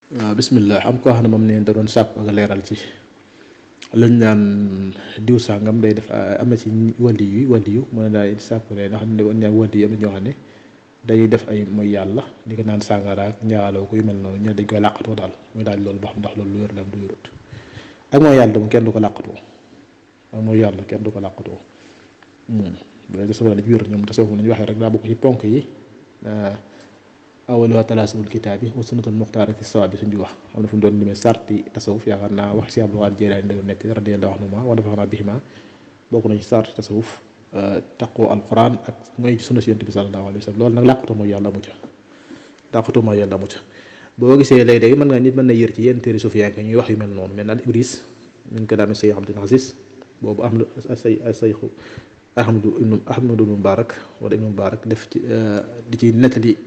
waaw bismillah am koo xam ne moom ne da doon sàkk ak leeral ci luñ naan diw sàngam day def am na ci wàlli yu mu ne daay sàkku ne nga xam ne woon ñaa wàlli yu am na ñoo xam ne day def ay mooy yàlla di ko naan sàngara ak njaaloo ko yu mel noonu ñu ne dañ koy làqatoo daal muy daal loolu ba xam ndax loolu lu wér la am du wérut ak mooy yàlla moom kenn du ko làqatoo ak mooy yàlla kenn du ko làqatoo bu dee tasawuf la ci wér ñoom tasawuf nañu waxee rek daa bokk ci ponk yi awaluha talaasumul kitaab yi wa sunnatul muxtaara fi sawaab bi suñu wax xam ne fu mu doon limee sarti tasawuf yaakaar naa wax si Abdul Qaadir Jilaani ndeg nekk radiyallaahu anhumaa wa nafaanaa bihimaa bokk na ci sarti tasawuf taqoo alquran ak mooy sunna si Yonent bi sallallaahu alayhi wa sallam loolu nag làqatu mooy yàlla mu ca làqatu mooy yàlla mu ca boo gisee léeg-léeg mën nga nit mën na yër ci yenn téere sufiyanke ñuy wax yu mel noonu mel na al ibris min kalaami Seex Abdul Aziz boobu am sayxu Ahmadu ibnu Mubaarak wala ibnu Mubaarak def ci di ci nettali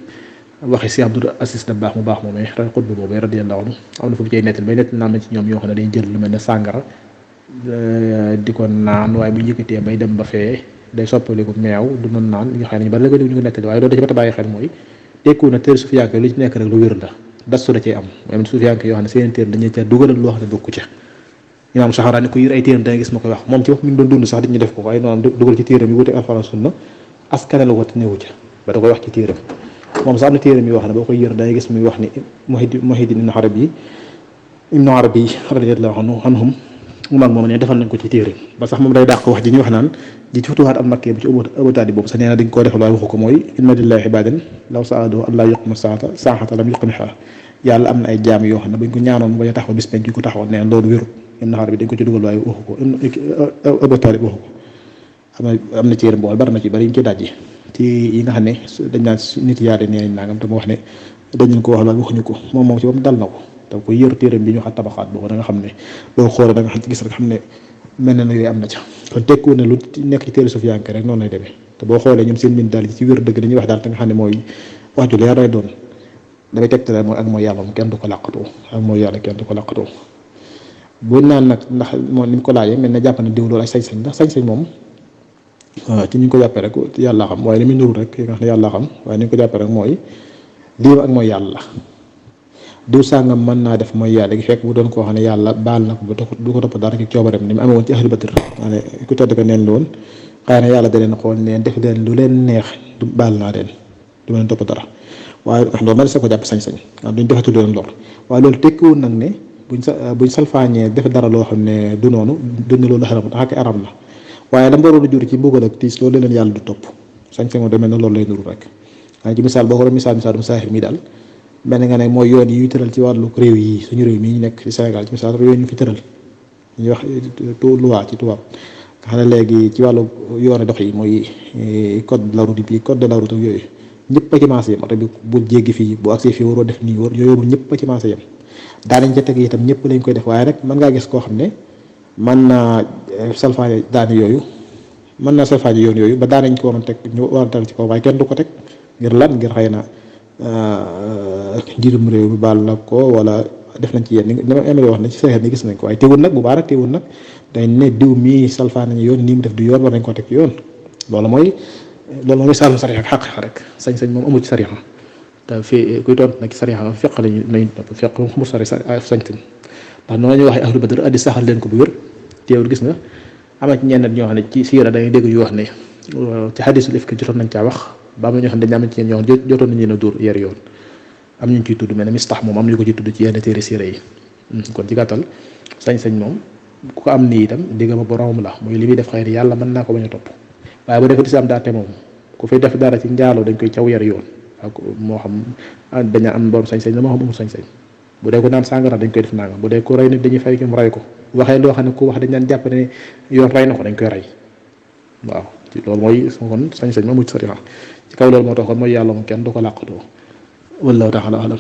waxi si Abdul Aziz da baax mu baax moom xutba boobu radiyallaahu anhu am na fu mu cay nettali bay nettali naan na ci ñoom yoo xam ne dañ jël lu mel ne sàngara di ko naan waaye bu yëkkatee bay dem ba fee day soppaliku meew du mën naan nga xam ne bari la ko ñu ko nettali waaye loolu da ci ba ta bàyyi xel mooy tekku na téere sufiyanke lu ci nekk rek lu wér la dastu da cee am mooy sufiyanke yoo xam ne seen téere dañuy ca dugalal loo xam ne bokku ca imaam Saxaraani ko yër ay téeram danga gis ma koy wax moom ci wax mi ngi doon dund sax di ñu def ko waaye noonu dugal ci téeram yi wuute alxuraan sunna askane la ko te newu ca ba da koy wax ci téeram moom sax am na téeram yi wax ne boo koy yër dangay gis muy wax ni Muhyiddin Ibnu Arabi radiyallaahu anhum mu mag moom ne defal nañ ko ci téere ba sax moom day dàq wax ji ñuy wax naan ji ci futuhaat al makkiyya bi ci Abu Taalib boobu sax nee na dañ koo defal waaye waxu ko mooy inna lillaahi ibaadan law saadoo an laa yuqiima saa'ata lam yuqimhaa yàlla am na ay jaam yoo xam ne buñ ko ñaanoon bañ a taxaw bis penc ko taxaw nee na loolu wérut Ibnu Arabi dañ ko ci dugal waaye waxu ko Abu Taalib waxu ko am na téere boo bari na ci bari ñu ci dajji ci yi nga xam ne dañ naan nit yàlla nee nañ nangam te mu wax ne dañu ko wax waaye waxuñu ko moom ci moom dal na ko te ko yër téeram bi ñu xam tabaxaat boobu da nga xam ne boo xoolee da nga xam ci gis rek xam ne mel na yooyu am na ca kon tekku ne lu nekk ci téere sufiyanke rek noonu lay demee te boo xoolee ñoom seen min daal ci wér dëgg dañuy wax daal te nga xam ne mooy wax ju leer lay doon damay tegtale mooy ak mooy yàlla moom kenn du ko làqatoo ak mooy yàlla kenn du ko làqatoo bu naan nag ndax moom ni mu ko laajee mel na jàpp ne diw loolu ay sañ-sañ ndax sañ-sañ moom ci ñu ko jàppee rek yàlla xam waaye li muy nuru rek nga xam ne yàlla xam waaye ni ñu ko jàppee rek mooy lii ak mooy yàlla diw sàngam mën naa def mooy yàlla gi fekk bu doon koo xam ne yàlla baal na ko ba du ko topp dara ci coobareem ni mu amee woon ci ahlu badr maanaam ku tedd ko neen la woon xëy na yàlla da leen xool leen def leen lu leen neex du baal naa leen du ma leen topp dara waaye loolu ma sa ko jàpp sañ-sañ waaw duñ defatu leen lor waaye loolu tekkiwul nag ne buñ salfaañee def dara loo xam ne du noonu duñ ne loolu xaram ak aram la waaye dama waroon a jur ci mbugal ak tiis loolu leen yàlla du topp sañ-sañ moom demee na loolu lay nuru rek waaye ci misaal boo ko doon misaal musaahir mi daal mel nga ne mooy yoon yi ñuy tëral ci wàllu réew yi suñu réew mii ñu nekk ci Sénégal ci misaal réew ñu fi tëral ñuy wax loi ci tubaab nga xam ne léegi ci wàllu yoone dox yi mooy code de la route bi code de la route ak yooyu ñëpp a ci maase yem oto bi bul jéggi fii bu agsee fii waroo def nii war yooyu ñëpp a ci maase yem daanañ ca teg itam ñëpp lañ koy def waaye rek mën ngaa gis koo xam ne mën naa salfaañe daani yooyu mën naa salfaañe yoon yooyu ba daanañ ko waroon teg ñu war a dal ci kaw waaye kenn du ko teg ngir lan ngir xëy na njiitum réew mi baal na ko wala def nañ ci yenn li ma amee wax ne ci seexet ni gis nañ ko waaye teewul nag bu baax rek teewul nag dañ ne diw mii salfaa nañu yoon nii mu def du yoon war nañ ko teg ci yoon loolu mooy saalum sariya ak xaqiqa rek sañ-sañ moom amul ci sariya te fii kuy doon nag ci sariya feq lañu topp feq moom xamul sañ-sañ ndax noonu la ñuy waxee ahlu badr addi saxal leen ko bu wér teewul gis nga ama ci ñenn ñoo xam ne ci siira da ngay dégg yu wax ne ci hadisul ifk jotoon nañ caa wax ba am na ñoo xam ne dañu am ci ñoo xam jotoon nañu leen a dóor yer yoon am ñu ciy tudd mel ne Mistax moom am ñu ko ci tudd ci yenn téere siira yi kon ci gàttal sañ-sañ moom ku ko am nii itam digga ma borom la muy li muy def xëy na yàlla mën naa ko bañ a topp waaye bu defee lislaam daa te moom ku fay def dara ci njaaloo dañ koy caw yer yoon ak moo xam daña am borom sañ-sañ la moo xam amul sañ-sañ bu dee ko naan sàngara dañ koy def nangam bu dee ko rey nit dañuy fay ki mu rey ko waxee loo xam ne ku wax dañ daan jàpp ne yoon rey na ko dañ koy rey waaw loolu mooy kon sañ-sañ moom mu ci sariya ci kaw loolu moo tax kon mooy yàlla moom kenn du ko làqatoo wallahu ta'ala alam